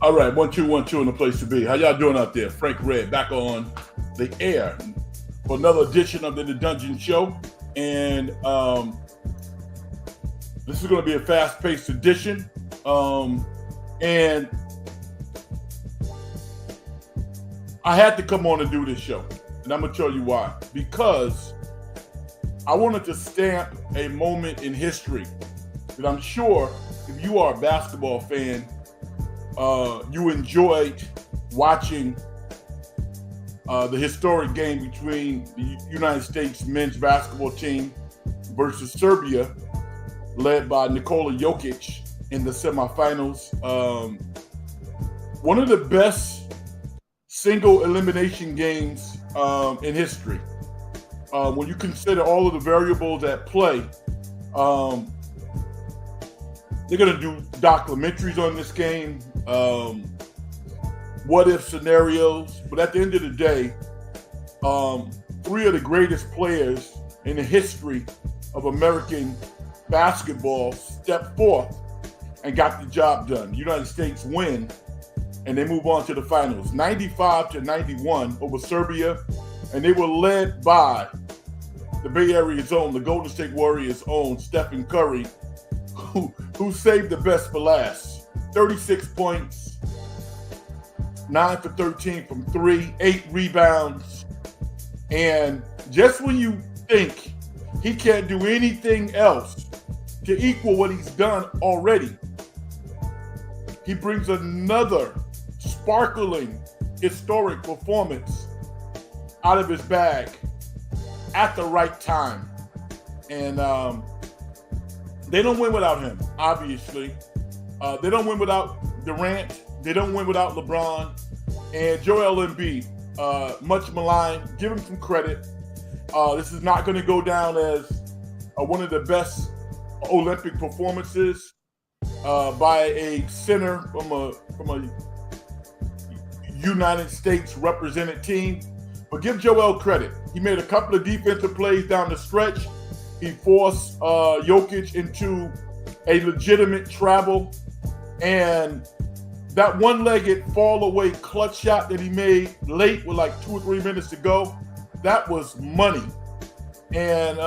All right, 1 2 1 2 in the place to be. How y'all doing out there? Frank Red back on the air for another edition of the Dungeon Show, and this is going to be a fast-paced edition, and I had to come on and do this show, and I'm going to tell you why. Because I wanted to stamp a moment in history that I'm sure if you are a basketball fan, you enjoyed watching the historic game between the United States men's basketball team versus Serbia, led by Nikola Jokic in the semifinals. One of the best single elimination games in history. When you consider all of the variables at play, they're going to do documentaries on this game, what-if scenarios. But at the end of the day, three of the greatest players in the history of American basketball stepped forth and got the job done. The United States win, and they move on to the finals. 95-91 over Serbia, and they were led by the Bay Area's own, the Golden State Warriors' own Stephen Curry, who saved the best for last. 36 points, 9 for 13 from three, 8 rebounds. And just when you think he can't do anything else to equal what he's done already, he brings another sparkling, historic performance out of his bag at the right time. And they don't win without him, obviously. They don't win without Durant. They don't win without LeBron. And Joel Embiid, much maligned. Give him some credit. This is not going to go down as one of the best Olympic performances by a center from a United States represented team. But give Joel credit. He made a couple of defensive plays down the stretch. He forced Jokic into a legitimate travel. And that one-legged fall-away clutch shot that he made late with like 2 or 3 minutes to go, that was money. And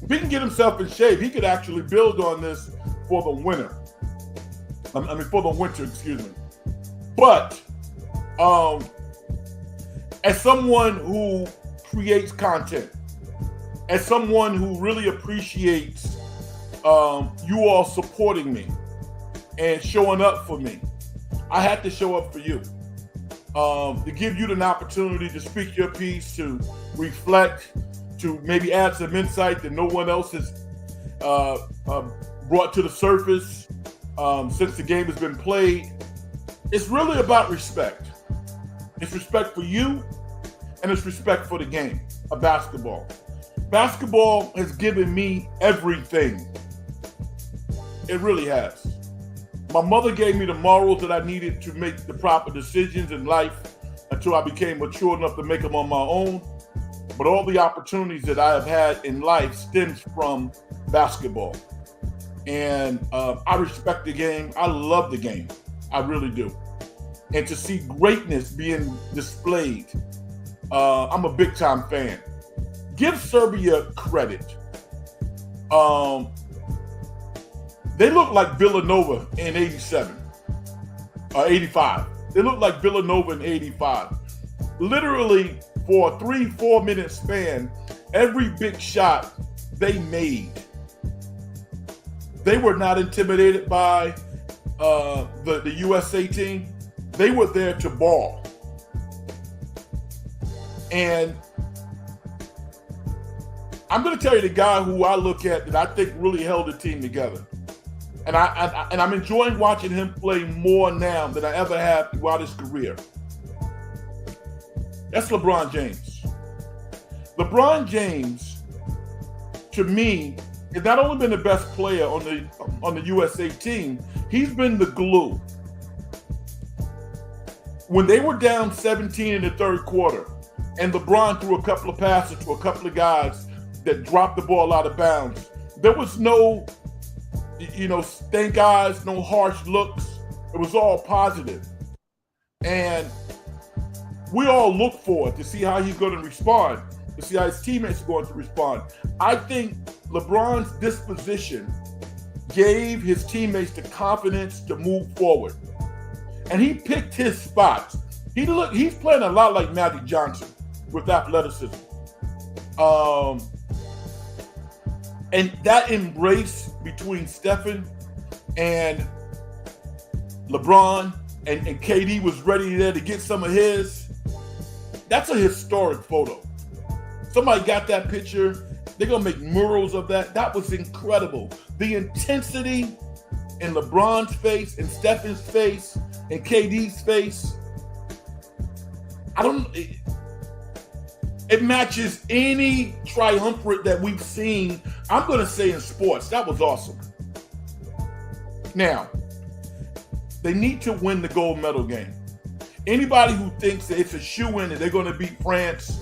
if he can get himself in shape, he could actually build on this for the winter. For the winter, excuse me. But as someone who creates content, as someone who really appreciates you all supporting me and showing up for me, I had to show up for you, to give you an opportunity to speak your piece, to reflect, to maybe add some insight that no one else has brought to the surface since the game has been played. It's really about respect. It's respect for you, and it's respect for the game of basketball. Basketball has given me everything. It really has. My mother gave me the morals that I needed to make the proper decisions in life until I became mature enough to make them on my own. But all the opportunities that I have had in life stems from basketball. And I respect the game. I love the game. I really do. And to see greatness being displayed, I'm a big time fan. Give Serbia credit. They look like Villanova in 87 or 85. They look like Villanova in 85. Literally, for a 3-4 minute span, every big shot they made, they were not intimidated by the USA team. They were there to ball. And I'm going to tell you the guy who I look at that I think really held the team together. And I'm enjoying watching him play more now than I ever have throughout his career. That's LeBron James. LeBron James, to me, has not only been the best player on the USA team, he's been the glue. When they were down 17 in the third quarter, and LeBron threw a couple of passes to a couple of guys that dropped the ball out of bounds, there was no stank eyes, no harsh looks. It was all positive. And we all look forward to see how he's going to respond, to see how his teammates are going to respond. I think LeBron's disposition gave his teammates the confidence to move forward. And he picked his spots. He's playing a lot like Magic Johnson with athleticism. And that embrace between Stephen and LeBron and KD was ready there to get some of his. That's a historic photo. Somebody got that picture. They're going to make murals of that. That was incredible. The intensity in LeBron's face, in Stephen's face, in KD's face. It matches any triumvirate that we've seen, I'm going to say, in sports. That was awesome. Now, they need to win the gold medal game. Anybody who thinks that it's a shoo-in and they're going to beat France,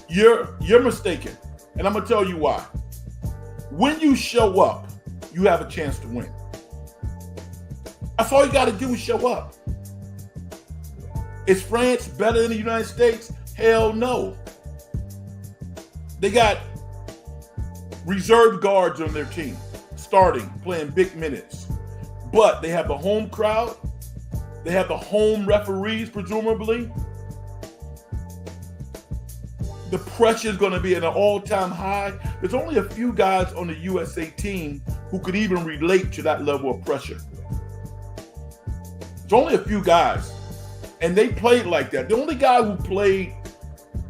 you're mistaken. And I'm going to tell you why. When you show up, you have a chance to win. That's all you got to do is show up. Is France better than the United States? Hell no. They got reserve guards on their team, starting, playing big minutes. But they have the home crowd. They have the home referees, presumably. The pressure is going to be at an all-time high. There's only a few guys on the USA team who could even relate to that level of pressure. There's only a few guys. And they played like that. The only guy who played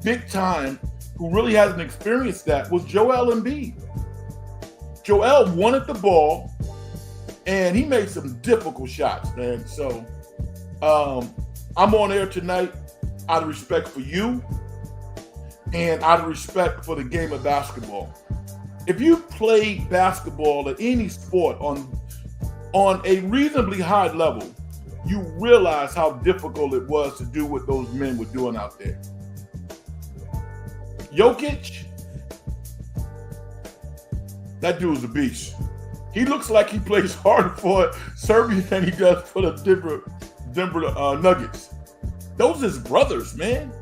big time, who really hasn't experienced that, was Joel Embiid. Joel wanted the ball, and he made some difficult shots, man. So I'm on air tonight out of respect for you and out of respect for the game of basketball. If you play basketball at any sport on a reasonably high level, you realize how difficult it was to do what those men were doing out there. Jokic, that dude's a beast. He looks like he plays harder for Serbia than he does for the Denver Nuggets. Those are his brothers, man.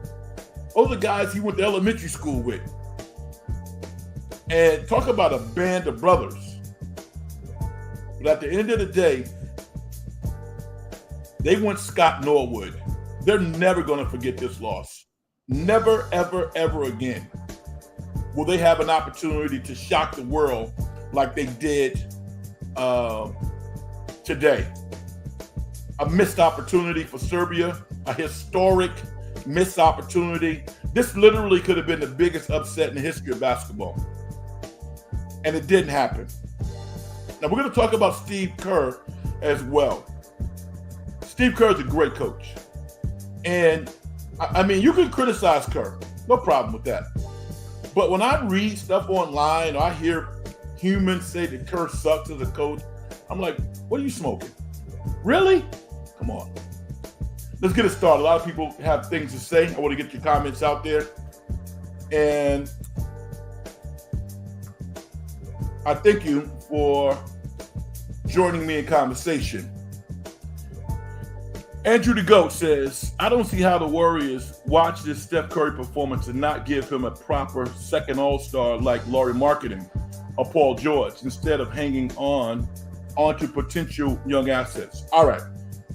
Those are guys he went to elementary school with. And talk about a band of brothers. But at the end of the day, they went Scott Norwood. They're never going to forget this loss. Never, ever, ever again will they have an opportunity to shock the world like they did today. A missed opportunity for Serbia, a historic missed opportunity. This literally could have been the biggest upset in the history of basketball. And it didn't happen. Now we're going to talk about Steve Kerr as well. Steve Kerr is a great coach. And I mean, you can criticize Kerr. No problem with that. But when I read stuff online, or I hear humans say that Kerr sucks as a coach, I'm like, what are you smoking? Really? Come on. Let's get it started. A lot of people have things to say. I want to get your comments out there. And I thank you for joining me in conversation. Andrew the GOAT says, I don't see how the Warriors watch this Steph Curry performance and not give him a proper second All-Star like Lauri Markkanen or Paul George instead of hanging onto potential young assets. All right.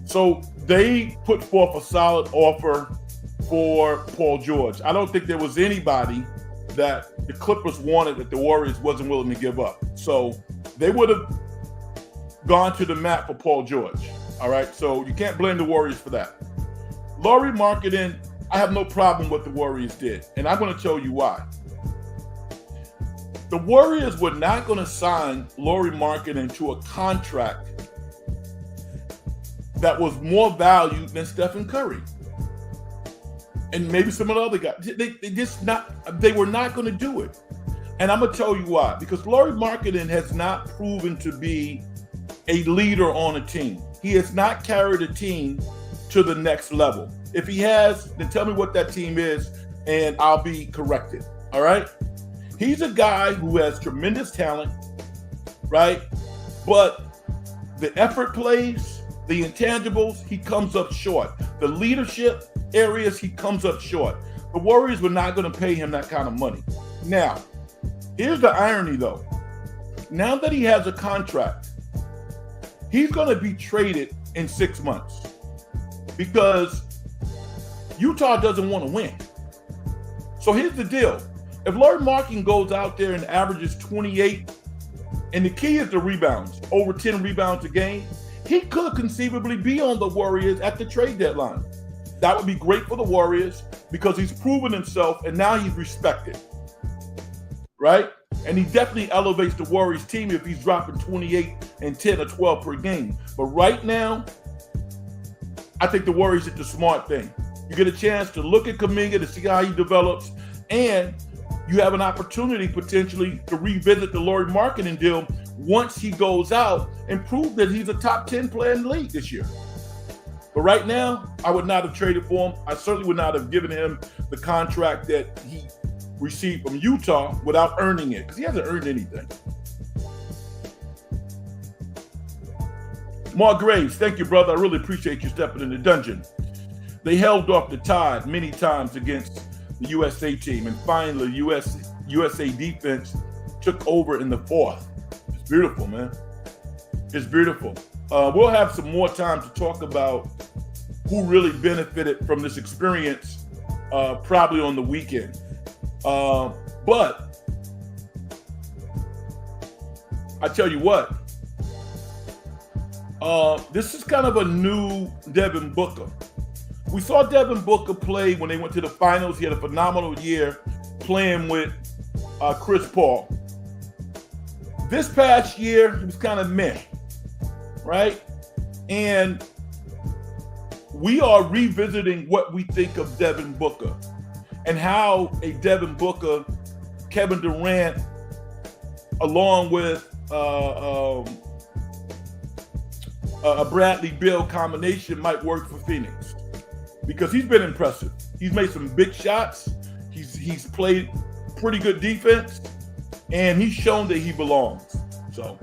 So they put forth a solid offer for Paul George. I don't think there was anybody that the Clippers wanted that the Warriors wasn't willing to give up. So they would have gone to the mat for Paul George. All right, so you can't blame the Warriors for that. Lauri Markkanen, I have no problem with what the Warriors did, and I'm going to tell you why. The Warriors were not going to sign Lauri Markkanen to a contract that was more valued than Stephen Curry and maybe some of the other guys. They were not going to do it, and I'm going to tell you why. Because Lauri Markkanen has not proven to be a leader on a team. He has not carried a team to the next level. If he has, then tell me what that team is, and I'll be corrected. All right? He's a guy who has tremendous talent, right? But the effort plays, The intangibles, he comes up short. The leadership areas, he comes up short. The Warriors were not going to pay him that kind of money. Now, here's the irony, though. Now that he has a contract, he's going to be traded in 6 months because Utah doesn't want to win. So here's the deal. If Lauri Markkanen goes out there and averages 28, and the key is the rebounds, over 10 rebounds a game, he could conceivably be on the Warriors at the trade deadline. That would be great for the Warriors because he's proven himself and now he's respected, right? And he definitely elevates the Warriors team if he's dropping 28 and 10 or 12 per game. But right now, I think the Warriors did the smart thing. You get a chance to look at Kuminga to see how he develops, and you have an opportunity potentially to revisit the Lauri Markkanen deal once he goes out and prove that he's a top 10 player in the league this year. But right now, I would not have traded for him. I certainly would not have given him the contract that he received from Utah without earning it, because he hasn't earned anything. Mark Graves, thank you, brother. I really appreciate you stepping in the dungeon. They held off the Tide many times against the USA team, and finally, USA defense took over in the fourth. It's beautiful, man. It's beautiful. We'll have some more time to talk about who really benefited from this experience, probably on the weekend. But I tell you what, this is kind of a new Devin Booker. We saw Devin Booker play when they went to the finals. He had a phenomenal year playing with Chris Paul. This past year, it was kind of meh, right? And we are revisiting what we think of Devin Booker and how a Devin Booker, Kevin Durant, along with a Bradley Beal combination might work for Phoenix. Because he's been impressive. He's made some big shots. He's played pretty good defense, and he's shown that he belongs. So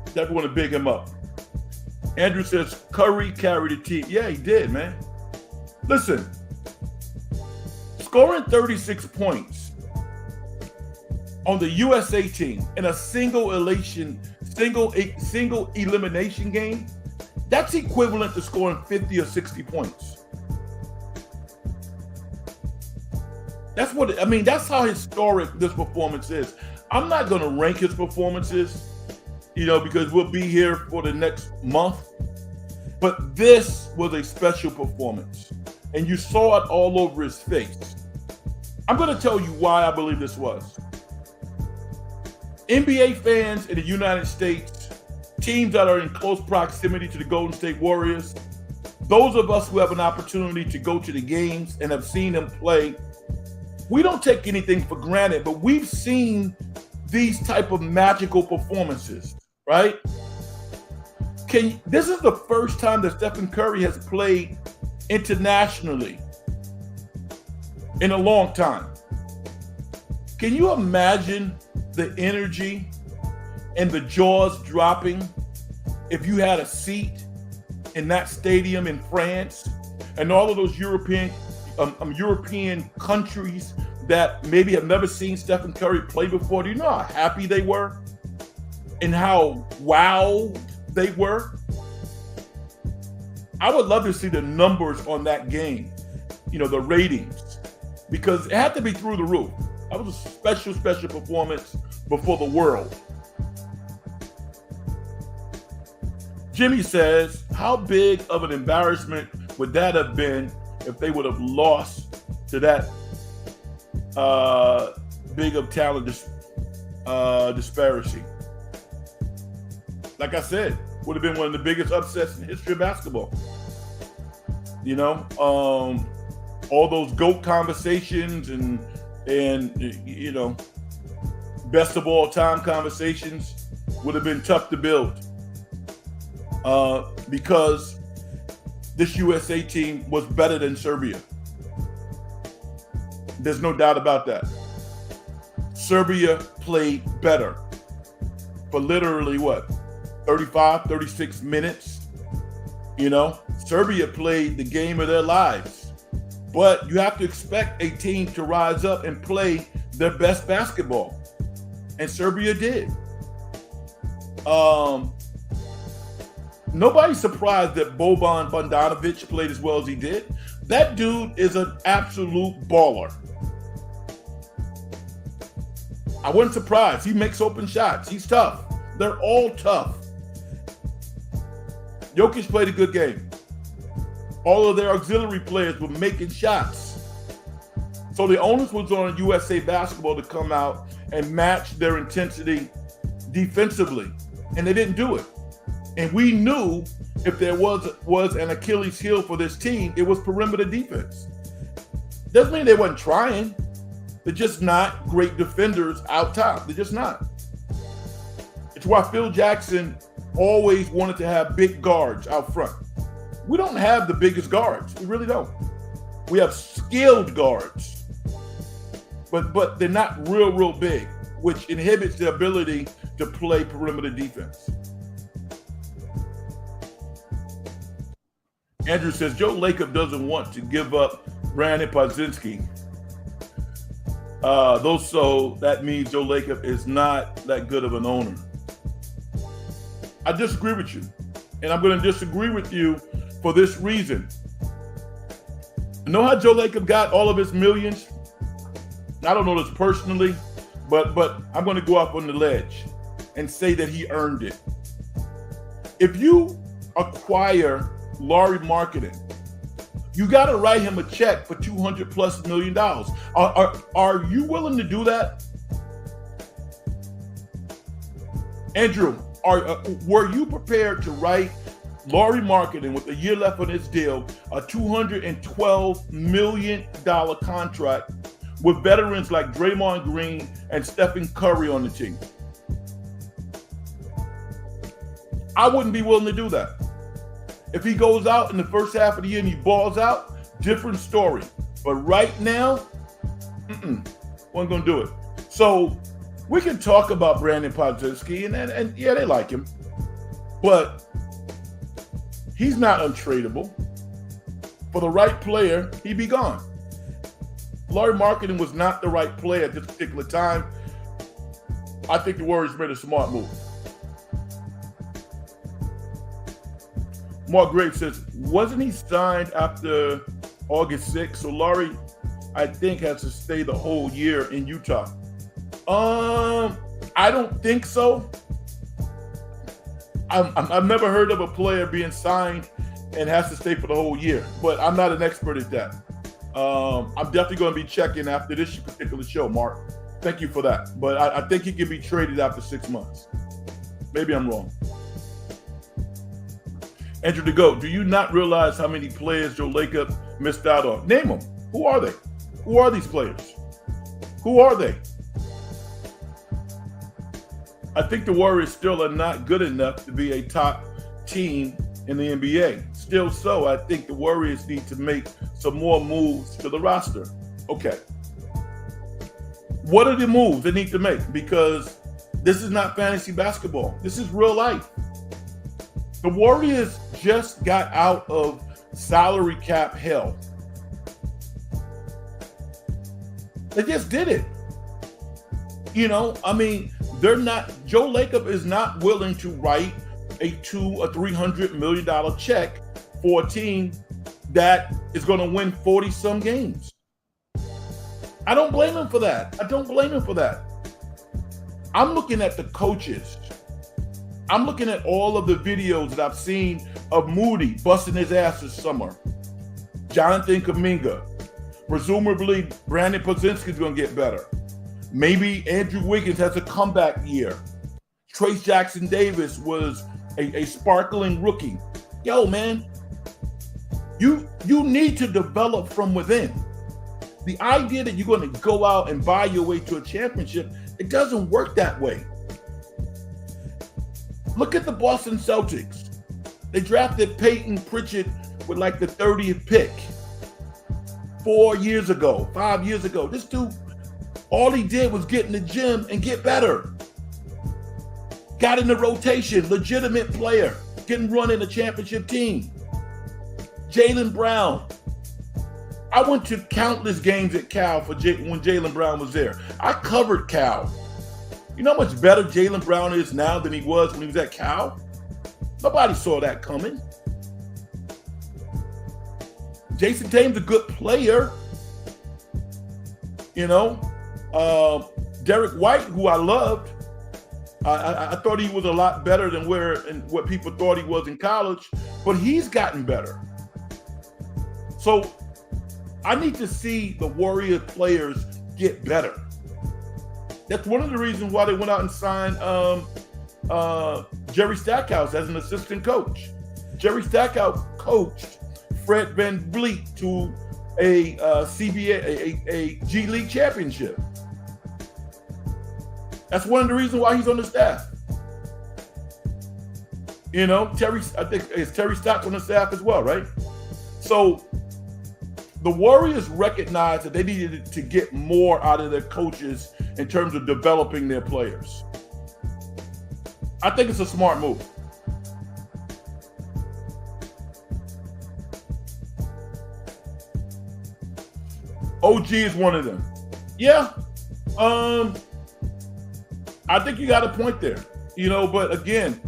definitely want to big him up. Andrew says Curry carried the team. Yeah, he did, man. Listen, scoring 36 points on the USA team in a single elimination game, that's equivalent to scoring 50 or 60 points. That's what, I mean, that's how historic this performance is. I'm not going to rank his performances, because we'll be here for the next month. But this was a special performance. And you saw it all over his face. I'm going to tell you why I believe this was. NBA fans in the United States, teams that are in close proximity to the Golden State Warriors, those of us who have an opportunity to go to the games and have seen them play, we don't take anything for granted, but we've seen these type of magical performances, right? This is the first time that Stephen Curry has played internationally in a long time. Can you imagine the energy and the jaws dropping if you had a seat in that stadium in France and all of those European countries that maybe have never seen Stephen Curry play before? Do you know how happy they were and how wowed they were? I would love to see the numbers on that game, the ratings, because it had to be through the roof. That was a special performance before the world. Jimmy says, how big of an embarrassment would that have been if they would have lost to that big of talent disparity? Like I said, would have been one of the biggest upsets in the history of basketball. All those GOAT conversations and best of all time conversations would have been tough to build. Because this USA team was better than Serbia. There's no doubt about that. Serbia played better for literally 35, 36 minutes Serbia played the game of their lives. But you have to expect a team to rise up and play their best basketball. And Serbia did. Nobody's surprised that Boban Bogdanovic played as well as he did. That dude is an absolute baller. I wasn't surprised. He makes open shots. He's tough. They're all tough. Jokic played a good game. All of their auxiliary players were making shots. So the onus was on USA Basketball to come out and match their intensity defensively. And they didn't do it. And we knew if there was an Achilles heel for this team, it was perimeter defense. Doesn't mean they wasn't trying. They're just not great defenders out top. They're just not. It's why Phil Jackson always wanted to have big guards out front. We don't have the biggest guards. We really don't. We have skilled guards, but they're not real big, which inhibits the ability to play perimeter defense. Andrew says, Joe Lacob doesn't want to give up Brandon Podzinski. So that means Joe Lacob is not that good of an owner. I disagree with you. And I'm going to disagree with you for this reason. You know how Joe Lacob got all of his millions? I don't know this personally, but I'm going to go off on the ledge and say that he earned it. If you acquire Lauri Markkanen, you got to write him a check for $200+ million. Are you willing to do that? Andrew, were you prepared to write Lauri Markkanen with a year left on his deal, a $212 million contract with veterans like Draymond Green and Stephen Curry on the team? I wouldn't be willing to do that. If he goes out in the first half of the year and he balls out, different story. But right now, wasn't going to do it. So we can talk about Brandon Podzinski, and yeah, they like him. But he's not untradeable. For the right player, he'd be gone. Lauri Markkanen was not the right player at this particular time. I think the Warriors made a smart move. Mark Graves says, wasn't he signed after August 6th? So Lauri, I think, has to stay the whole year in Utah. I don't think so. I've never heard of a player being signed and has to stay for the whole year, but I'm not an expert at that. I'm definitely going to be checking after this particular show, Mark. Thank you for that. But I think he can be traded after 6 months. Maybe I'm wrong. Andrew to go. Do you not realize how many players Joe Lacob missed out on? Name them. Who are they? Who are these players? Who are they? I think the Warriors still are not good enough to be a top team in the NBA. Still so, I think the Warriors need to make some more moves to the roster. Okay. What are the moves they need to make? Because this is not fantasy basketball. This is real life. The Warriors just got out of salary cap hell. They just did it. They're not, Joe Lacob is not willing to write a $200 or $300 million check for a team that is going to win 40-some games. I don't blame him for that. I'm looking at the coaches. I'm looking at all of the videos that I've seen of Moody busting his ass this summer. Jonathan Kuminga. Presumably, Brandon Podzinski is going to get better. Maybe Andrew Wiggins has a comeback year. Trace Jackson Davis was a sparkling rookie. Yo, man, you need to develop from within. The idea that you're going to go out and buy your way to a championship, it doesn't work that way. Look at the Boston Celtics. They drafted Peyton Pritchard with like the 30th pick 5 years ago. This dude, all he did was get in the gym and get better. Got in the rotation, legitimate player, getting run in a championship team. Jaylen Brown. I went to countless games at Cal when Jaylen Brown was there. I covered Cal. You know how much better Jaylen Brown is now than he was when he was at Cal? Nobody saw that coming. Jason Tatum's a good player. You know, Derek White, who I loved, I thought he was a lot better than what people thought he was in college, but he's gotten better. So I need to see the Warriors players get better. That's one of the reasons why they went out and signed Jerry Stackhouse as an assistant coach. Jerry Stackhouse coached Fred VanVleet to a CBA, a G League championship. That's one of the reasons why he's on the staff. You know, I think it's Terry Stotts on the staff as well, right? So the Warriors recognized that they needed to get more out of their coaches in terms of developing their players. I think it's a smart move. OG is one of them. Yeah. I think you got a point there, you know, but again,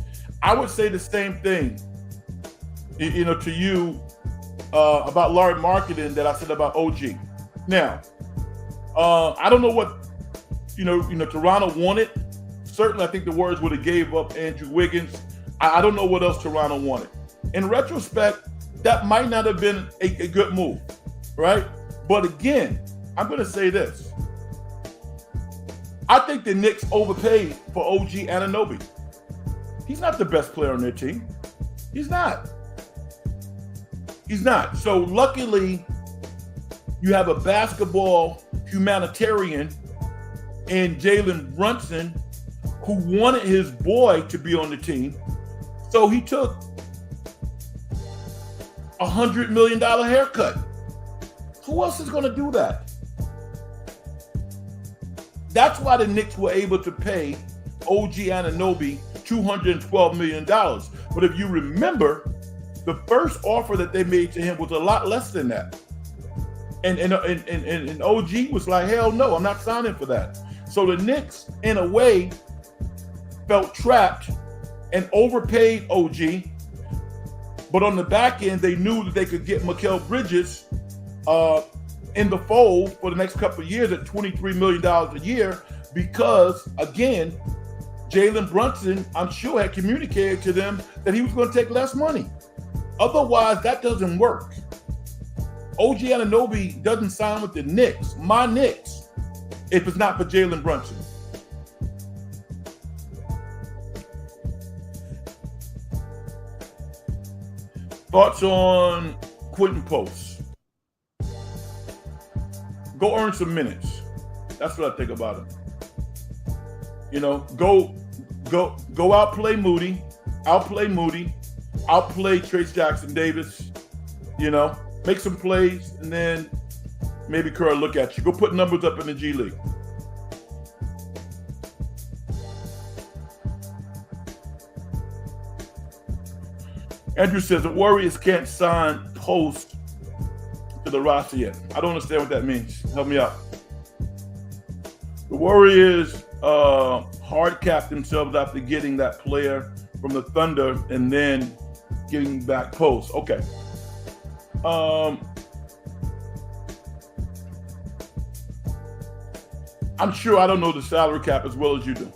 I would say the same thing, you know, to you about Larry Marketing that I said about OG. Now, I don't know what, you know, Toronto wanted. Certainly, I think the Warriors would have gave up Andrew Wiggins. I don't know what else Toronto wanted. In retrospect, that might not have been a good move, right? But again, I'm going to say this. I think the Knicks overpaid for OG Anunoby. He's not the best player on their team. He's not. He's not. So luckily, you have a basketball humanitarian in Jalen Brunson who wanted his boy to be on the team. So he took a $100 million haircut. Who else is going to do that? That's why the Knicks were able to pay OG Anunoby $212 million. But if you remember, the first offer that they made to him was a lot less than that. And OG was like, hell no, I'm not signing for that. So the Knicks, in a way, felt trapped and overpaid OG. But on the back end, they knew that they could get Mikal Bridges in the fold for the next couple of years at $23 million a year because, again, Jalen Brunson, I'm sure, had communicated to them that he was going to take less money. Otherwise, that doesn't work. OG Anunoby doesn't sign with the Knicks, my Knicks, if it's not for Jalen Brunson. Thoughts on Quentin Post? Go earn some minutes. That's what I think about him. You know, go outplay Moody, outplay Trace Jackson Davis, you know, make some plays, and then maybe Kerr look at you. Go put numbers up in the G League. Andrew says the Warriors can't sign Post to the roster yet. I don't understand what that means. Help me out. The Warriors hard capped themselves after getting that player from the Thunder and then getting back Post. Okay. I'm sure I don't know the salary cap as well as you do.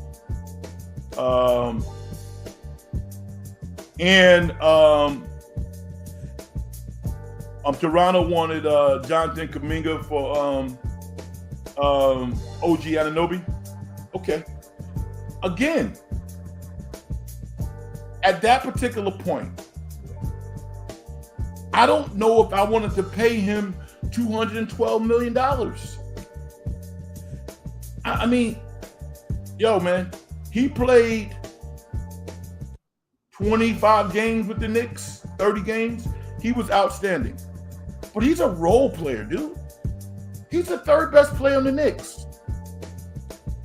Toronto wanted Jonathan Kuminga for OG Anunoby. Okay. Again, at that particular point, I don't know if I wanted to pay him $212 million. I mean, yo, man, he played 25 games with the Knicks, 30 games. He was outstanding. But he's a role player, dude. He's the third best player on the Knicks.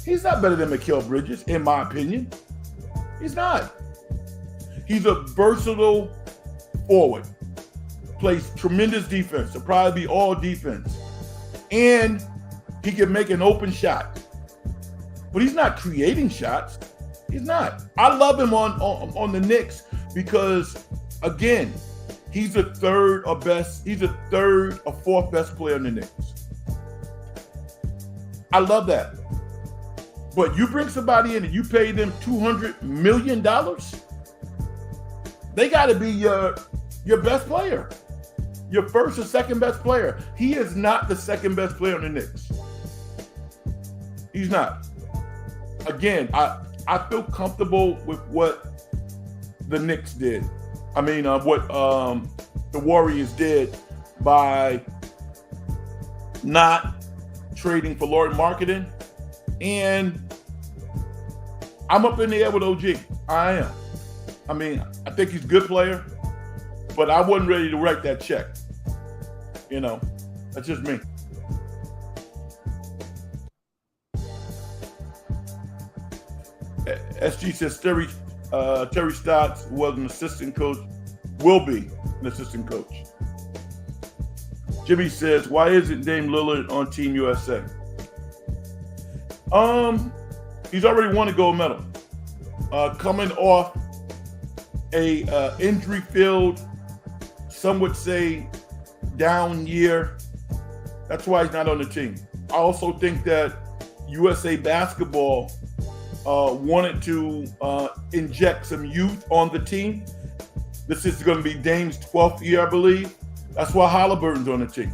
He's not better than Mikal Bridges, in my opinion. He's not. He's a versatile forward. plays tremendous defense. It'll probably be all defense. And he can make an open shot. But he's not creating shots. He's not. I love him on the Knicks because, again, he's a third or fourth best player in the Knicks. I love that. But you bring somebody in and you pay them $200 million, they got to be your best player, your first or second best player. He is not the second best player on the Knicks. He's not. Again, I feel comfortable with what the Knicks did. I mean, what the Warriors did by not trading for Lauri Markkanen. And I'm up in the air with OG. I am. I mean, I think he's a good player, but I wasn't ready to write that check. You know, that's just me. SG says Terry Stotts was an assistant coach, will be an assistant coach. Jimmy says, why isn't Dame Lillard on Team USA? He's already won a gold medal. Coming off a injury-filled, some would say down year. That's why he's not on the team. I also think that USA Basketball wanted to inject some youth on the team. This is going to be Dame's 12th year, I believe. That's why Halliburton's on the team.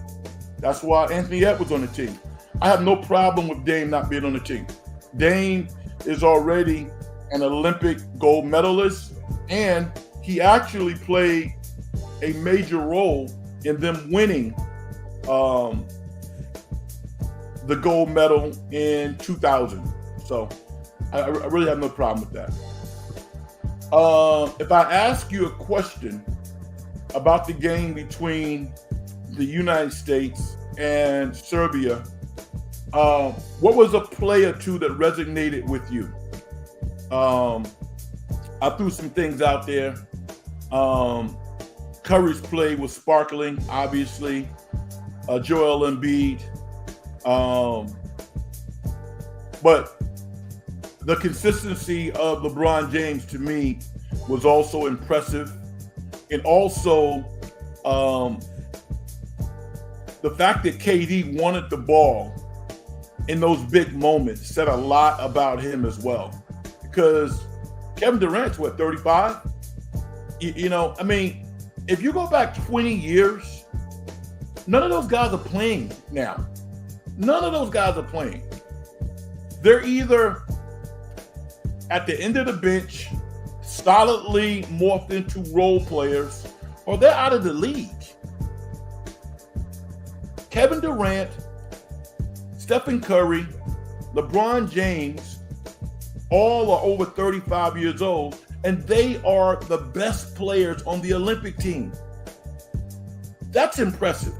That's why Anthony Edwards on the team. I have no problem with Dame not being on the team. Dame is already an Olympic gold medalist, and he actually played a major role in them winning the gold medal in 2000. So I really have no problem with that. If I ask you a question about the game between the United States and Serbia, what was a play or two that resonated with you? I threw some things out there. Curry's play was sparkling, obviously. Joel Embiid. But the consistency of LeBron James, to me, was also impressive. And also, the fact that KD wanted the ball in those big moments said a lot about him as well. Because Kevin Durant's, 35? You know, I mean, if you go back 20 years, none of those guys are playing now. None of those guys are playing. They're either at the end of the bench, solidly morphed into role players, or they're out of the league. Kevin Durant, Stephen Curry, LeBron James, all are over 35 years old, and they are the best players on the Olympic team. That's impressive.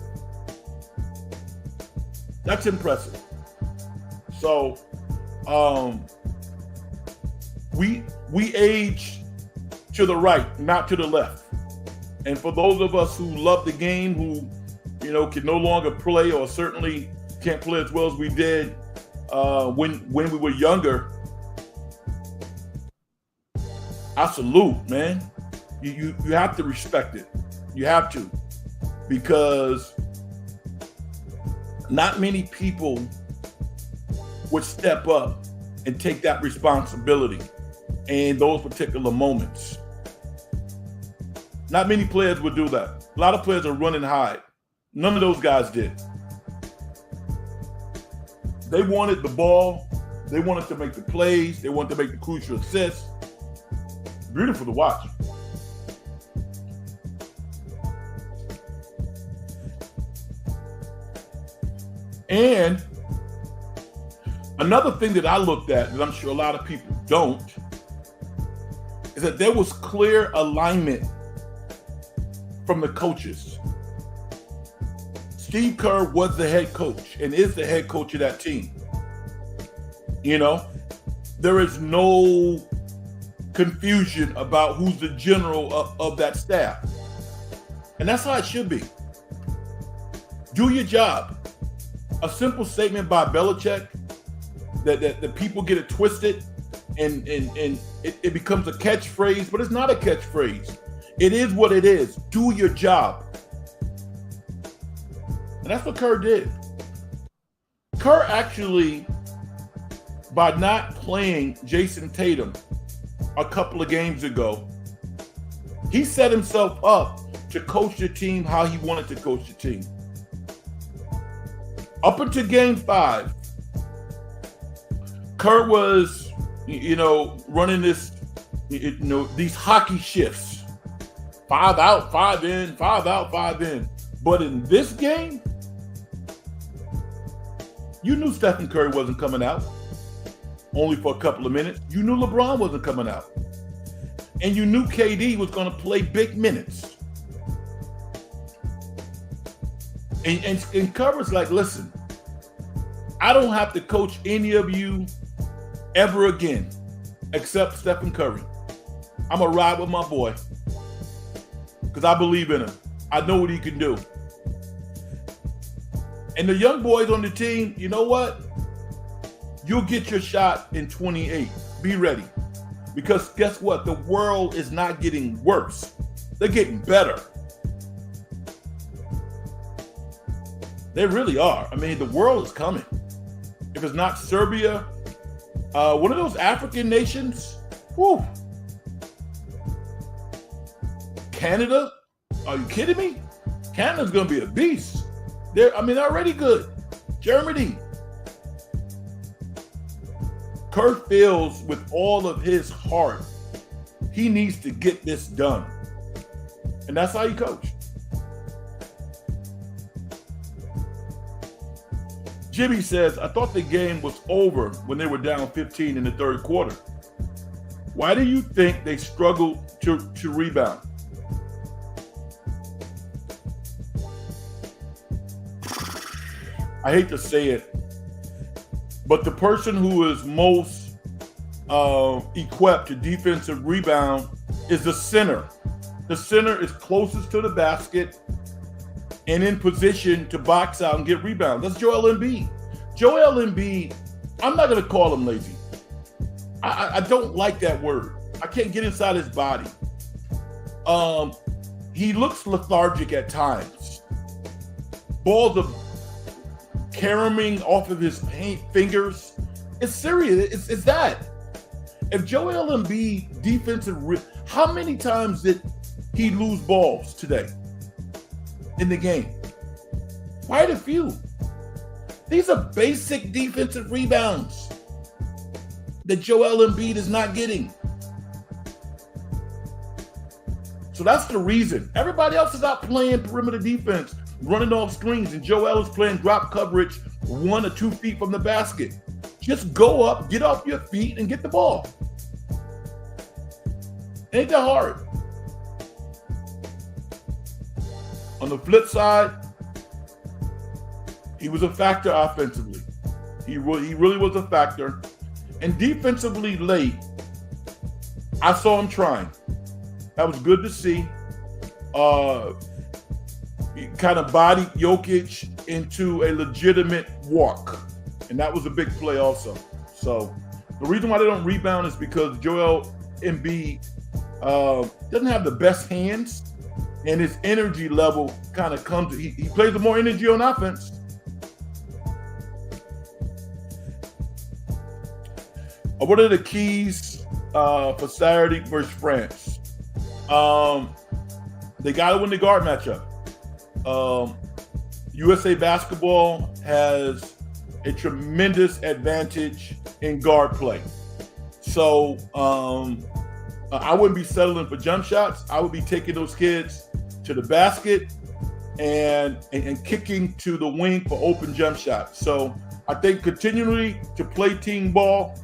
That's impressive. So, we age to the right, not to the left. And for those of us who love the game, who, you know, can no longer play or certainly can't play as well as we did when we were younger, I salute, man. You have to respect it. You have to, because not many people would step up and take that responsibility in those particular moments. Not many players would do that. A lot of players are run and hide. None of those guys did. They wanted the ball. They wanted to make the plays. They wanted to make the crucial assists. Beautiful to watch. And another thing that I looked at that I'm sure a lot of people don't is that there was clear alignment from the coaches. Steve Kerr was the head coach and is the head coach of that team. You know, there is no confusion about who's the general of that staff. And that's how it should be. Do your job. A simple statement by Belichick that the people get it twisted and it becomes a catchphrase, but it's not a catchphrase. It is what it is. Do your job. And that's what Kerr did. Kerr actually, by not playing Jason Tatum a couple of games ago, he set himself up to coach the team how he wanted to coach the team. Up until game 5, Kerr was, running this, these hockey shifts. 5 out, 5 in, 5 out, 5 in. But in this game, you knew Stephen Curry wasn't coming out only for a couple of minutes. You knew LeBron wasn't coming out. And you knew KD was going to play big minutes. And Kerr was like, listen, I don't have to coach any of you ever again except Stephen Curry. I'm going to ride with my boy because I believe in him. I know what he can do. And the young boys on the team, you know what? You'll get your shot in 28. Be ready. Because guess what? The world is not getting worse. They're getting better. They really are. I mean, the world is coming. If it's not Serbia, one of those African nations, whew. Canada? Are you kidding me? Canada's going to be a beast. They're already good. Germany. Kerr feels with all of his heart, he needs to get this done. And that's how he coached. Jimmy says, I thought the game was over when they were down 15 in the third quarter. Why do you think they struggled to rebound? I hate to say it, but the person who is most equipped to defensive rebound is the center. The center is closest to the basket and in position to box out and get rebounds. That's Joel Embiid. Joel Embiid, I'm not going to call him lazy. I don't like that word. I can't get inside his body. He looks lethargic at times. Balls are caroming off of his fingers. It's serious. It's that. If Joel Embiid defensive, how many times did he lose balls today in the game? Quite a few. These are basic defensive rebounds that Joel Embiid is not getting. So that's the reason. Everybody else is out playing perimeter defense, running off screens, and Joel is playing drop coverage 1 or 2 feet from the basket. Just go up, get off your feet, and get the ball. Ain't that hard? On the flip side, he was a factor offensively. He really was a factor. And defensively late, I saw him trying. That was good to see. He kind of bodied Jokic into a legitimate walk. And that was a big play also. So the reason why they don't rebound is because Joel Embiid doesn't have the best hands, and his energy level kind of comes. He plays with more energy on offense. What are the keys for Saturday versus France? They got to win the guard matchup. USA basketball has a tremendous advantage in guard play. So I wouldn't be settling for jump shots. I would be taking those kids to the basket and kicking to the wing for open jump shots. So I think continually to play team ball,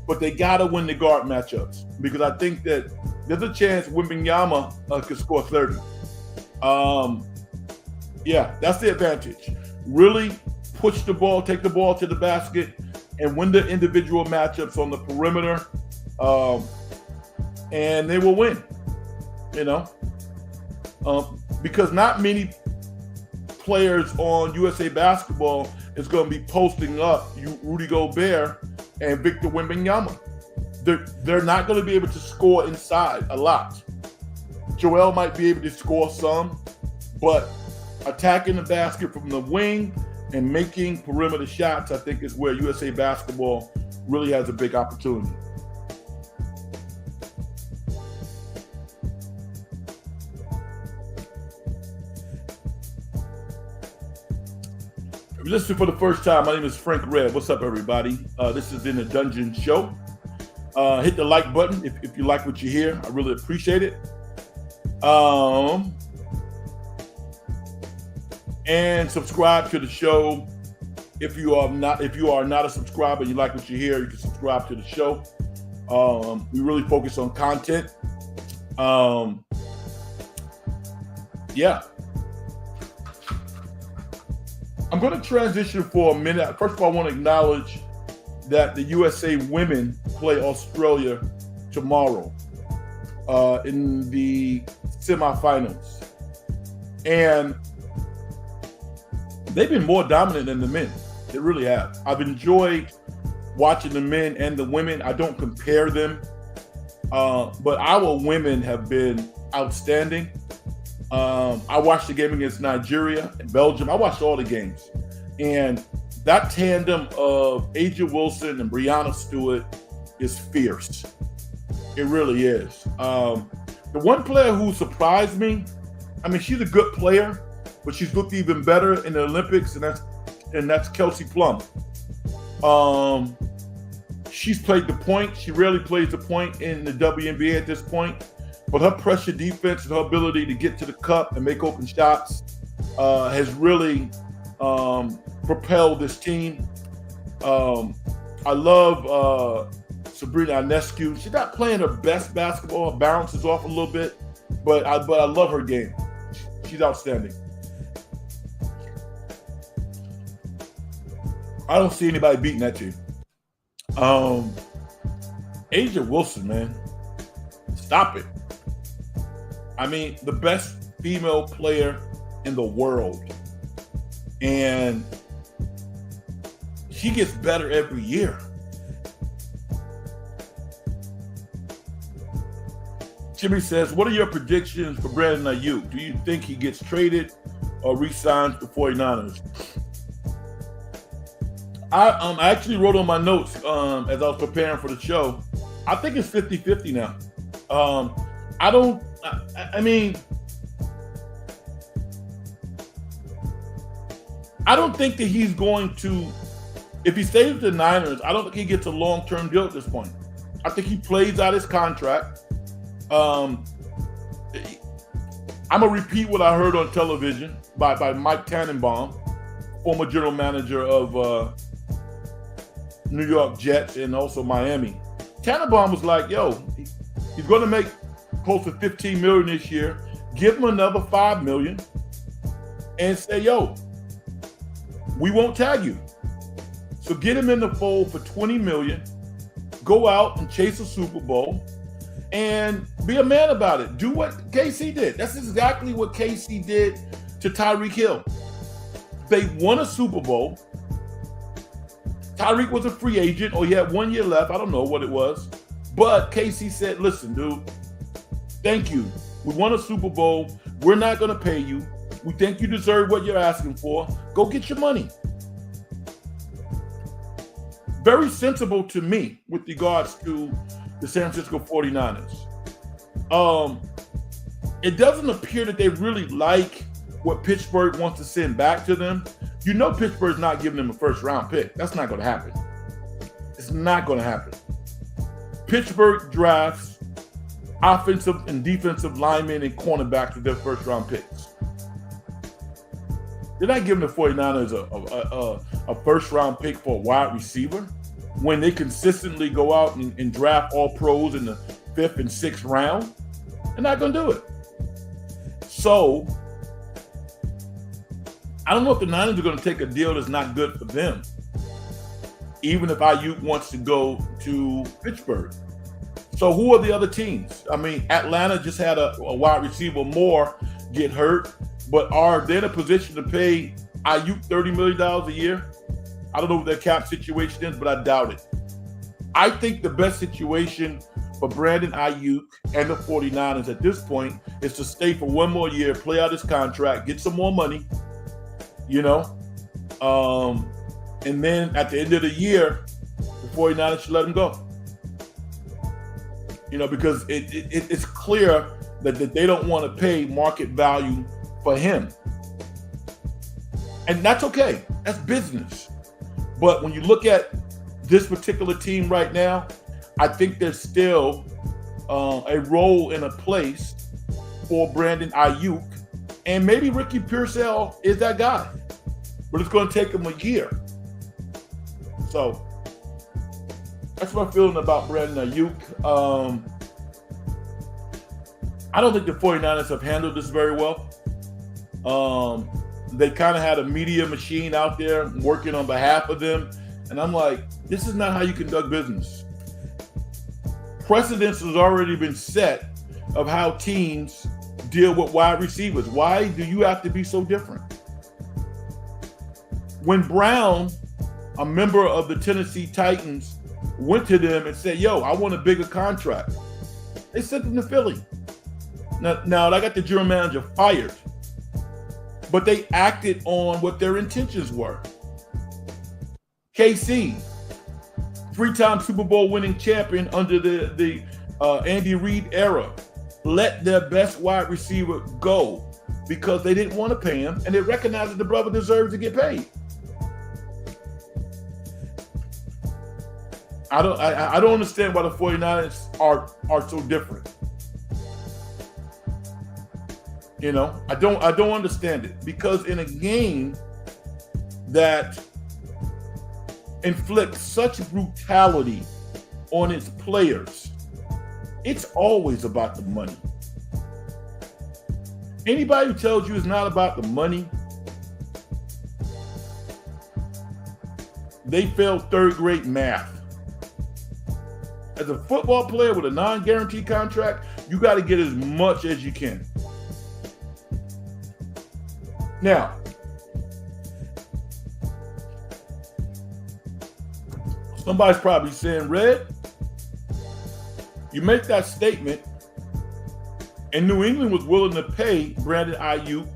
but they got to win the guard matchups because I think that there's a chance Wembanyama could score 30. Yeah, that's the advantage. Really push the ball, take the ball to the basket, and win the individual matchups on the perimeter, and they will win. because not many players on USA Basketball is going to be posting up Rudy Gobert and Victor Wembanyama. They're not going to be able to score inside a lot. Joel might be able to score some, but attacking the basket from the wing and making perimeter shots, I think, is where USA Basketball really has a big opportunity. If you're listening for the first time, my name is Frank Red. What's up, everybody? This is In the Dungeon Show. Hit the like button if you like what you hear. I really appreciate it. And subscribe to the show. If you are not a subscriber and you like what you hear, you can subscribe to the show. We really focus on content. Yeah. I'm going to transition for a minute. First of all, I want to acknowledge that the USA women play Australia tomorrow in the semifinals. And they've been more dominant than the men. They really have. I've enjoyed watching the men and the women. I don't compare them, but our women have been outstanding. I watched the game against Nigeria and Belgium. I watched all the games. And that tandem of Aiyuk Wilson and Breanna Stewart is fierce. It really is. The one player who surprised me, I mean, she's a good player, but she's looked even better in the Olympics, and that's Kelsey Plum. She's played the point. She rarely plays the point in the WNBA at this point, but her pressure defense and her ability to get to the cup and make open shots has really propelled this team. I love Sabrina Ionescu. She's not playing her best basketball. Her balance is off a little bit, but I love her game. She's outstanding. I don't see anybody beating that team. Aiyuk Wilson, man, stop it. I mean, the best female player in the world, and she gets better every year. Jimmy says, what are your predictions for Brandon Aiyuk? Do you think he gets traded or re-signs the 49ers? I actually wrote on my notes as I was preparing for the show. I think it's 50-50 now. I mean, I don't think that he's going to, if he stays with the Niners, I don't think he gets a long-term deal at this point. I think he plays out his contract. I'm going to repeat what I heard on television by Mike Tannenbaum, former general manager of New York Jets and also Miami. Tannenbaum was like, yo, he's going to make close to $15 million this year. Give him another $5 million and say, yo, we won't tag you. So get him in the fold for $20 million. Go out and chase a Super Bowl and be a man about it. Do what KC did. That's exactly what KC did to Tyreek Hill. They won a Super Bowl. Tyreek was a free agent, or he had 1 year left. I don't know what it was. But KC said, listen, dude, thank you. We won a Super Bowl. We're not going to pay you. We think you deserve what you're asking for. Go get your money. Very sensible to me with regards to the San Francisco 49ers. It doesn't appear that they really like what Pittsburgh wants to send back to them. You know Pittsburgh's not giving them a first-round pick. That's not going to happen. It's not going to happen. Pittsburgh drafts offensive and defensive linemen and cornerbacks with their first-round picks. They're not giving the 49ers a first-round pick for a wide receiver when they consistently go out and draft all pros in the 5th and 6th round. They're not going to do it. So I don't know if the Niners are going to take a deal that's not good for them, even if Aiyuk wants to go to Pittsburgh. So who are the other teams? I mean, Atlanta just had a wide receiver more get hurt, but are they in a position to pay Aiyuk $30 million a year? I don't know what their cap situation is, but I doubt it. I think the best situation for Brandon Aiyuk and the 49ers at this point is to stay for one more year, play out his contract, get some more money, and then at the end of the year, the 49ers should let him go. Because it's clear that they don't want to pay market value for him. And that's okay. That's business. But when you look at this particular team right now, I think there's still a role and a place for Brandon Aiyuk. And maybe Ricky Pearsall is that guy. But it's going to take him a year. So that's my feeling about Brandon Aiyuk. I don't think the 49ers have handled this very well. They kind of had a media machine out there working on behalf of them. And I'm like, this is not how you conduct business. Precedence has already been set of how teams deal with wide receivers. Why do you have to be so different? When Brown, a member of the Tennessee Titans, went to them and said, yo, I want a bigger contract, they sent him to Philly. Now they got the general manager fired, but they acted on what their intentions were. KC, three-time Super Bowl winning champion under the Andy Reid era, let their best wide receiver go because they didn't want to pay him, and they recognized that the brother deserves to get paid. I don't understand why the 49ers are so different. I don't understand it, because in a game that inflicts such brutality on its players, it's always about the money. Anybody who tells you it's not about the money, they failed third grade math. As a football player with a non-guaranteed contract, you got to get as much as you can. Now, somebody's probably saying, Red, you make that statement, and New England was willing to pay Brandon Aiyuk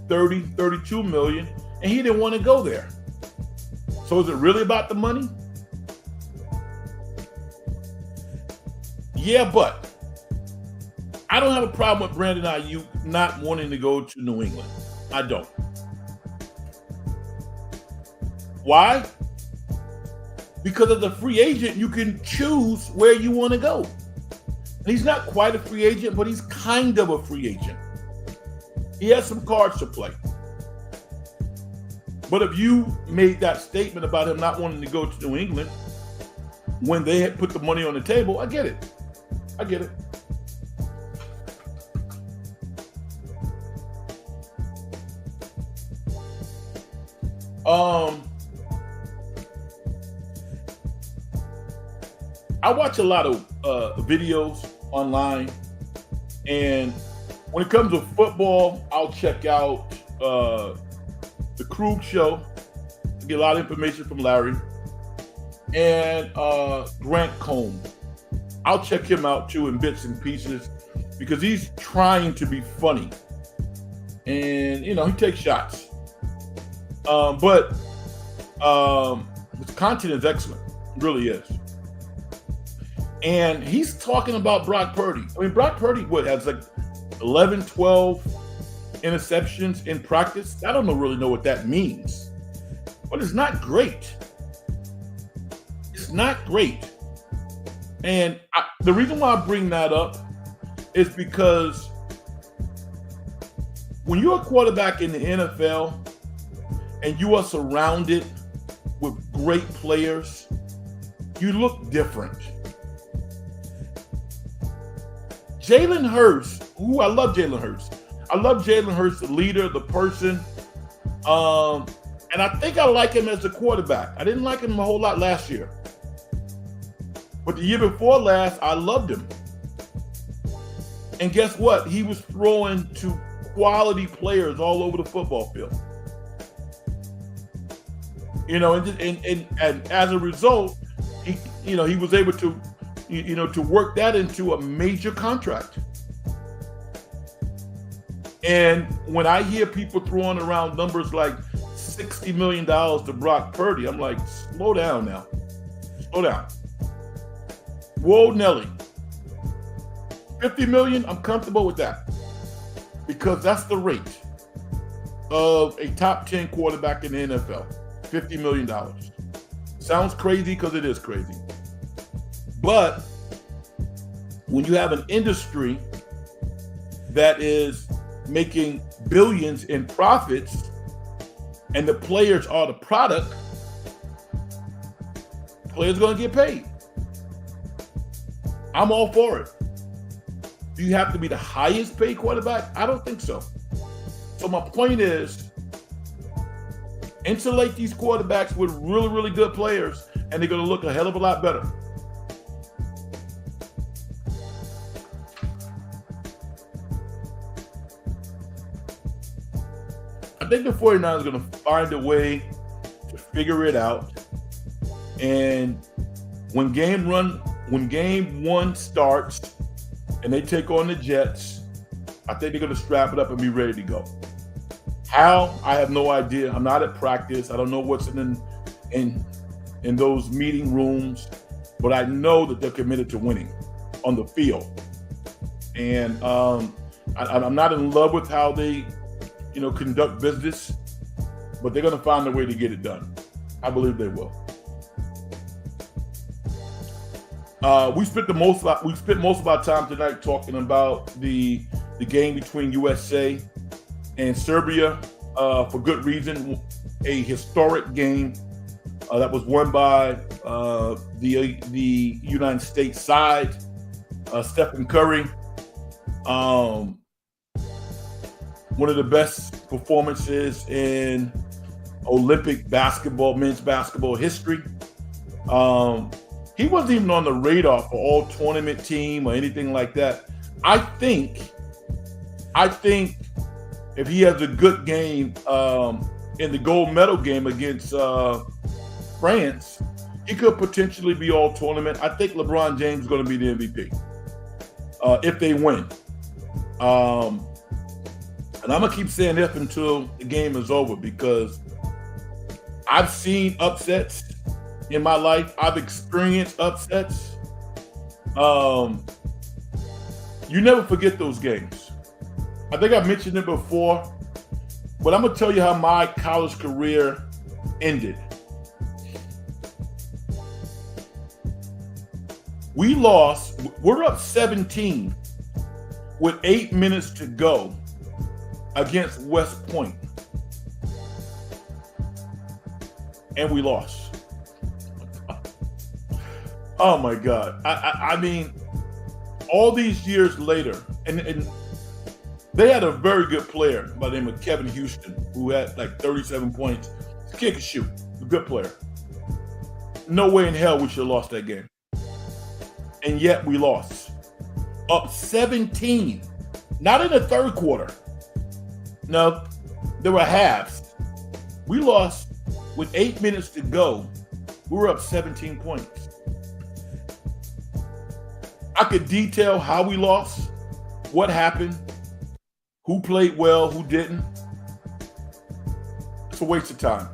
$32 million, and he didn't want to go there. So is it really about the money? Yeah, but I don't have a problem with Brandon Aiyuk not wanting to go to New England. I don't. Why? Because as a free agent, you can choose where you want to go. And he's not quite a free agent, but he's kind of a free agent. He has some cards to play. But if you made that statement about him not wanting to go to New England when they had put the money on the table, I get it. I get it. I watch a lot of videos online, and when it comes to football, I'll check out the Krug Show. I get a lot of information from Larry, and Grant Cohn. I'll check him out too in bits and pieces because he's trying to be funny, and he takes shots. But his content is excellent, it really is. And he's talking about Brock Purdy. I mean, Brock Purdy, has like 11, 12 interceptions in practice? I don't really know what that means. But it's not great. It's not great. And the reason why I bring that up is because when you're a quarterback in the NFL and you are surrounded with great players, you look different. Jalen Hurts, I love Jalen Hurts. I love Jalen Hurts, the leader, the person. And I think I like him as a quarterback. I didn't like him a whole lot last year. But the year before last, I loved him. And guess what? He was throwing to quality players all over the football field. You know, and as a result, he was able to, to work that into a major contract. And when I hear people throwing around numbers like $60 million to Brock Purdy, I'm like, slow down now. Slow down. Whoa, Nelly. $50 million, I'm comfortable with that. Because that's the rate of a top 10 quarterback in the NFL. $50 million. Sounds crazy because it is crazy. But when you have an industry that is making billions in profits and the players are the product, players are going to get paid. I'm all for it. Do you have to be the highest paid quarterback? I don't think so. So my point is, insulate these quarterbacks with really, really good players, and they're going to look a hell of a lot better. I think the 49ers are going to find a way to figure it out. And when game one starts and they take on the Jets, I think they're going to strap it up and be ready to go. How? I have no idea. I'm not at practice. I don't know what's in those meeting rooms, but I know that they're committed to winning on the field. And I'm not in love with how they, conduct business, but they're going to find a way to get it done. I believe they will. We spent most of our time tonight talking about the game between USA and Serbia, for good reason. A historic game that was won by the United States side. Stephen Curry, one of the best performances in Olympic basketball, men's basketball history. He wasn't even on the radar for all tournament team or anything like that. I think if he has a good game in the gold medal game against France, he could potentially be all tournament. I think LeBron James is going to be the MVP if they win. And I'm going to keep saying if until the game is over, because I've seen upsets in my life. I've experienced upsets. You never forget those games. I think I mentioned it before, but I'm going to tell you how my college career ended. We lost. We're up 17 with 8 minutes to go against West Point. And we lost. Oh my God. I mean, all these years later, and they had a very good player by the name of Kevin Houston, who had like 37 points. Kick and shoot. A good player. No way in hell we should have lost that game. And yet we lost. Up 17. Not in the third quarter. No, there were halves. We lost with 8 minutes to go. We were up 17 points. I could detail how we lost, what happened, who played well, who didn't. It's a waste of time.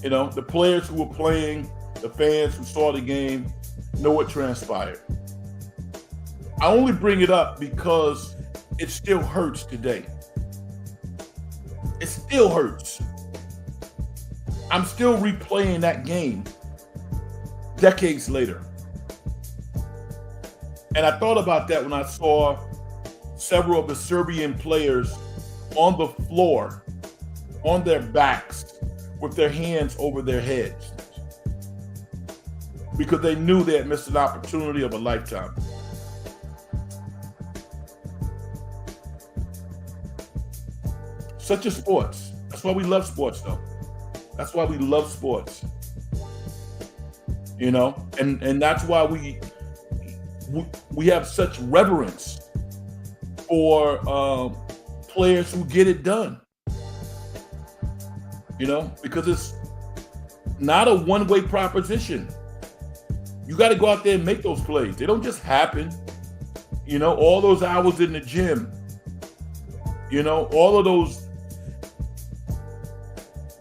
The players who were playing, the fans who saw the game, know what transpired. I only bring it up because it still hurts today. It still hurts. I'm still replaying that game decades later. And I thought about that when I saw several of the Serbian players on the floor, on their backs, with their hands over their heads, because they knew they had missed an opportunity of a lifetime. Such as sports. That's why we love sports, though. That's why we love sports. And that's why we have such reverence for players who get it done. Because it's not a one-way proposition. You got to go out there and make those plays. They don't just happen. All those hours in the gym, all of those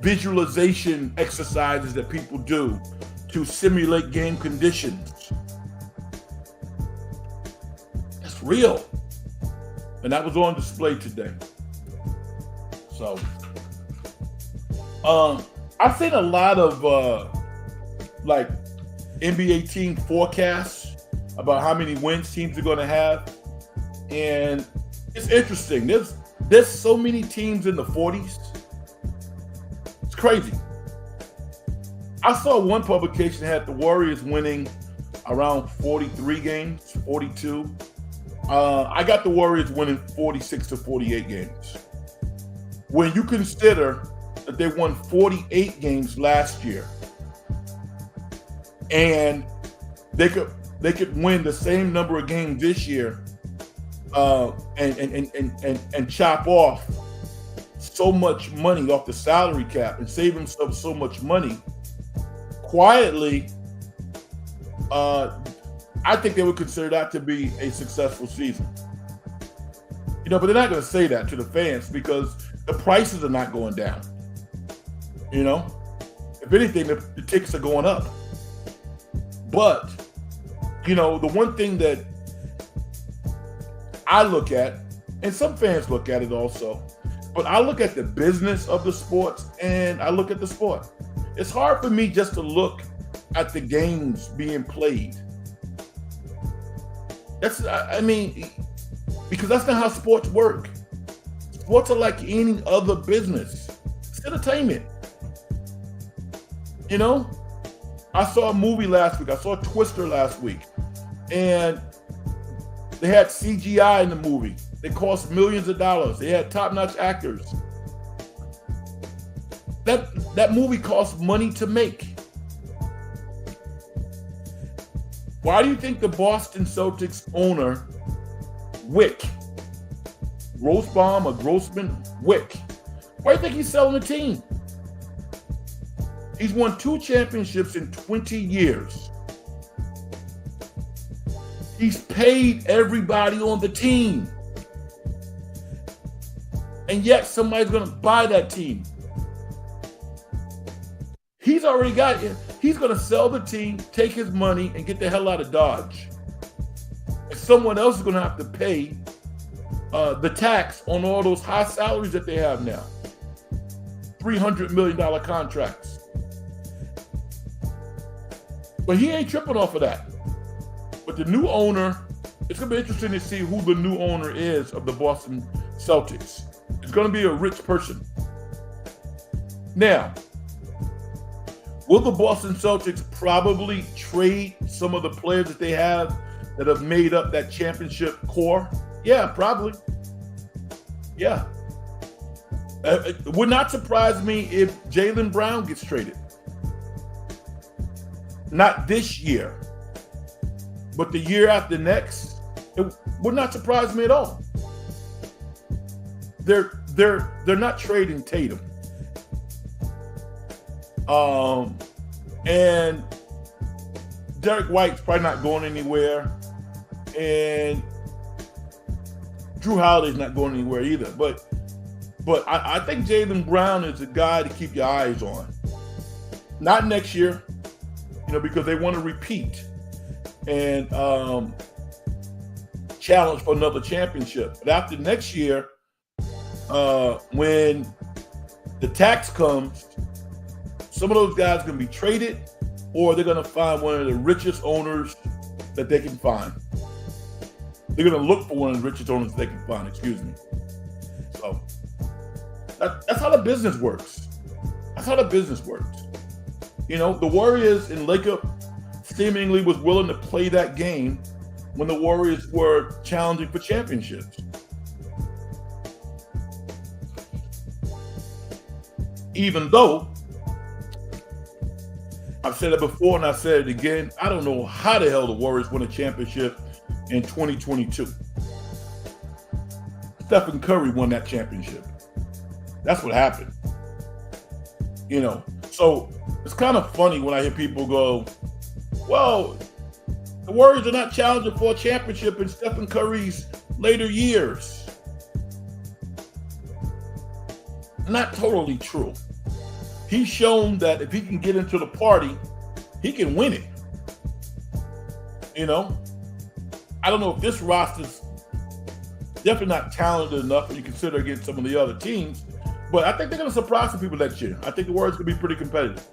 visualization exercises that people do to simulate game conditions. That's real. And that was on display today. So, I've seen a lot of like NBA team forecasts about how many wins teams are going to have, and it's interesting. There's so many teams in the 40s. It's crazy. I saw one publication had the Warriors winning around 43 games, 42. I got the Warriors winning 46 to 48 games. When you consider that they won 48 games last year, and they could win the same number of games this year, and chop off so much money off the salary cap and save themselves so much money quietly, I think they would consider that to be a successful season. But they're not going to say that to the fans because the prices are not going down. If anything, the tickets are going up. But, the one thing that I look at, and some fans look at it also, but I look at the business of the sports and I look at the sport. It's hard for me just to look at the games being played. Because that's not how sports work. Sports are like any other business. It's entertainment. I saw a movie last week. I saw Twister last week. And they had CGI in the movie. They cost millions of dollars. They had top-notch actors. That movie cost money to make. Why do you think the Boston Celtics owner, Wick, Grossman, Wick, why do you think he's selling the team? He's won 2 championships in 20 years. He's paid everybody on the team. And yet somebody's going to buy that team. He's already got it. He's going to sell the team, take his money, and get the hell out of Dodge. And someone else is going to have to pay the tax on all those high salaries that they have now. $300 million contracts. But he ain't tripping off of that. But the new owner, it's going to be interesting to see who the new owner is of the Boston Celtics. It's going to be a rich person. Now, will the Boston Celtics probably trade some of the players that they have that have made up that championship core? Yeah, probably. Yeah. It would not surprise me if Jaylen Brown gets traded. Not this year, but the year after next. It would not surprise me at all. They're not trading Tatum. And Derek White's probably not going anywhere, and Drew Holiday's not going anywhere either. But I think Jaylen Brown is a guy to keep your eyes on. Not next year, because they want to repeat and challenge for another championship. But after next year, when the tax comes, some of those guys are going to be traded, or they're going to find one of the richest owners that they can find. They're going to look for one of the richest owners they can find, So that's how the business works. That's how the business works. The Warriors and Lakers seemingly was willing to play that game when the Warriors were challenging for championships. Even though, I've said it before and I said it again, I don't know how the hell the Warriors won a championship in 2022. Stephen Curry won that championship. That's what happened. So it's kind of funny when I hear people go, well, the Warriors are not challenging for a championship in Stephen Curry's later years. Not totally true. He's shown that if he can get into the party, he can win it. I don't know if this roster's definitely not talented enough when you consider against some of the other teams, but I think they're going to surprise some people next year. I think the Warriors could be pretty competitive.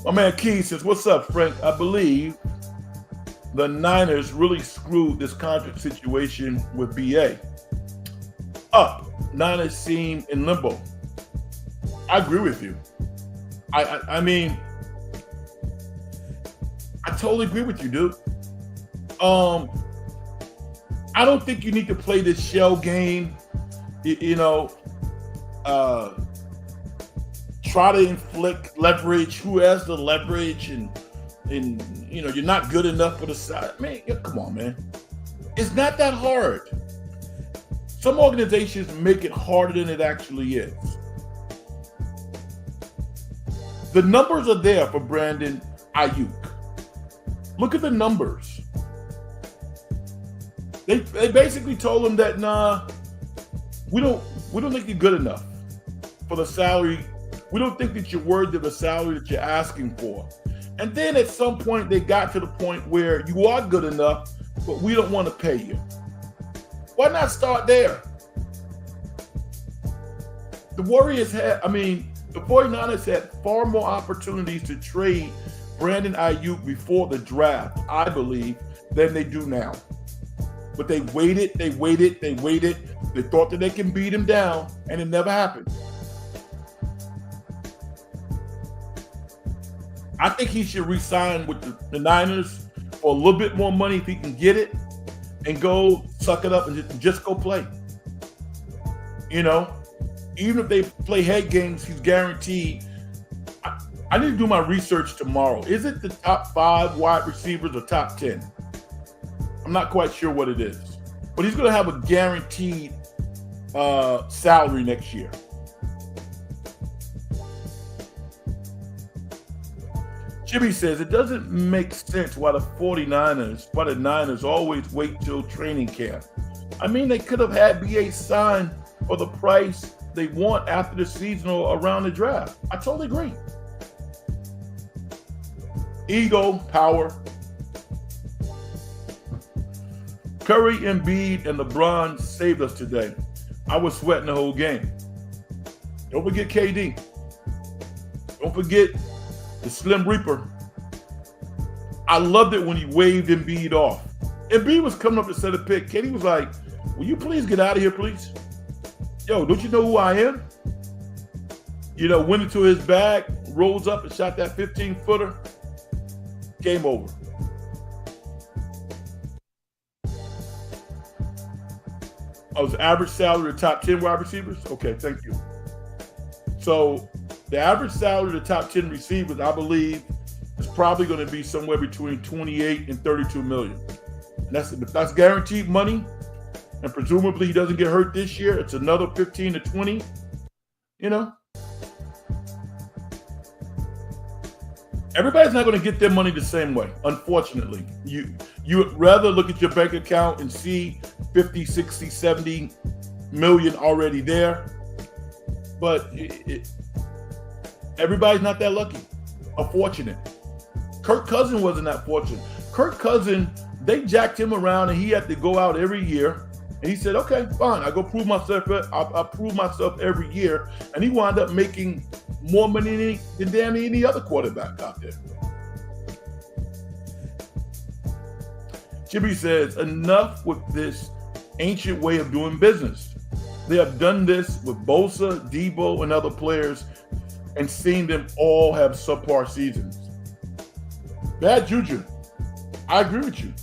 My man Keith says, what's up, Frank? I believe the Niners really screwed this contract situation with BA. Up. Niners seem in limbo. I agree with you. I mean, I totally agree with you, dude. I don't think you need to play this shell game, try to inflict leverage, who has the leverage, and you're not good enough for the side. Man, come on, man. It's not that hard. Some organizations make it harder than it actually is. The numbers are there for Brandon Aiyuk. Look at the numbers. They basically told him that, nah, we don't think you're good enough for the salary. We don't think that you're worthy of the salary that you're asking for. And then at some point they got to the point where you are good enough, but we don't want to pay you. Why not start there? The 49ers had far more opportunities to trade Brandon Aiyuk before the draft, I believe, than they do now. But they waited. They thought that they can beat him down, and it never happened. I think he should re-sign with the Niners for a little bit more money if he can get it, and go suck it up and just go play. Even if they play head games, he's guaranteed. I need to do my research tomorrow. Is it the top 5 wide receivers or top 10? I'm not quite sure what it is. But he's going to have a guaranteed salary next year. Jimmy says, it doesn't make sense why the Niners always wait till training camp. I mean, they could have had BA sign for the price they want after the season or around the draft. I totally agree. Ego, power. Curry, Embiid, and LeBron saved us today. I was sweating the whole game. Don't forget KD. Don't forget the Slim Reaper. I loved it when he waved Embiid off. Embiid was coming up to set a pick. KD was like, will you please get out of here, please? Yo, don't you know who I am? Went into his bag, rolls up and shot that 15-footer. Game over. Was average salary of the top 10 wide receivers? Okay, thank you. So the average salary of the top 10 receivers, I believe, is probably going to be somewhere between 28 and 32 million. And that's guaranteed money. And presumably he doesn't get hurt this year. It's another 15 to 20. Everybody's not going to get their money the same way, unfortunately. You would rather look at your bank account and see 50, 60, 70 million already there. But everybody's not that lucky or fortunate. Kirk Cousins wasn't that fortunate. Kirk Cousins, they jacked him around and he had to go out every year. And he said, okay, fine, I go prove myself. I prove myself every year. And he wound up making more money than damn any other quarterback out there. Jimmy says, enough with this ancient way of doing business. They have done this with Bosa, Debo, and other players and seen them all have subpar seasons. Bad juju. I agree with you.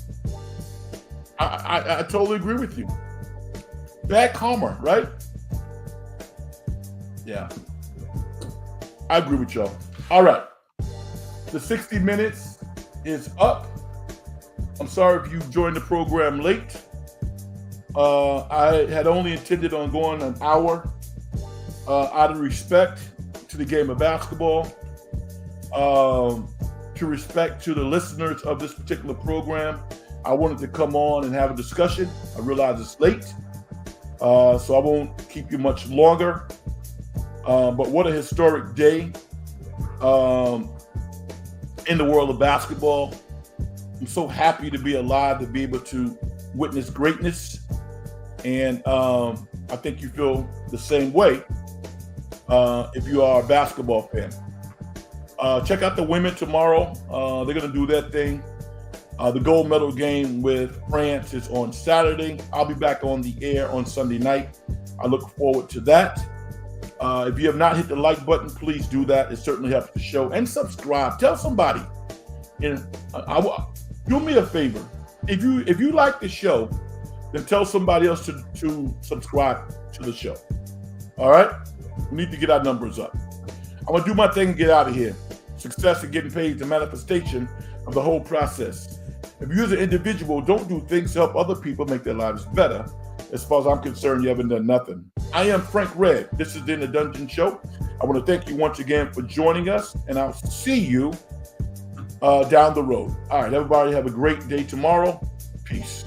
I totally agree with you. Bad karma, right? Yeah. I agree with y'all. All right. The 60 minutes is up. I'm sorry if you joined the program late. I had only intended on going an hour out of respect to the game of basketball, to respect to the listeners of this particular program. I wanted to come on and have a discussion. I realize it's late, so I won't keep you much longer. But what a historic day in the world of basketball. I'm so happy to be alive, to be able to witness greatness. And I think you feel the same way if you are a basketball fan. Check out the women tomorrow. They're going to do their thing. The gold medal game with France is on Saturday. I'll be back on the air on Sunday night. I look forward to that. If you have not hit the like button, please do that. It certainly helps the show. And subscribe. Tell somebody. Do me a favor. If you like the show, then tell somebody else to subscribe to the show. All right? We need to get our numbers up. I'm going to do my thing and get out of here. Success and getting paid is the manifestation of the whole process. If you as an individual don't do things to help other people make their lives better, as far as I'm concerned, you haven't done nothing. I am Frank Red. This is the In the Dungeon Show. I want to thank you once again for joining us, and I'll see you down the road. All right, everybody have a great day tomorrow. Peace.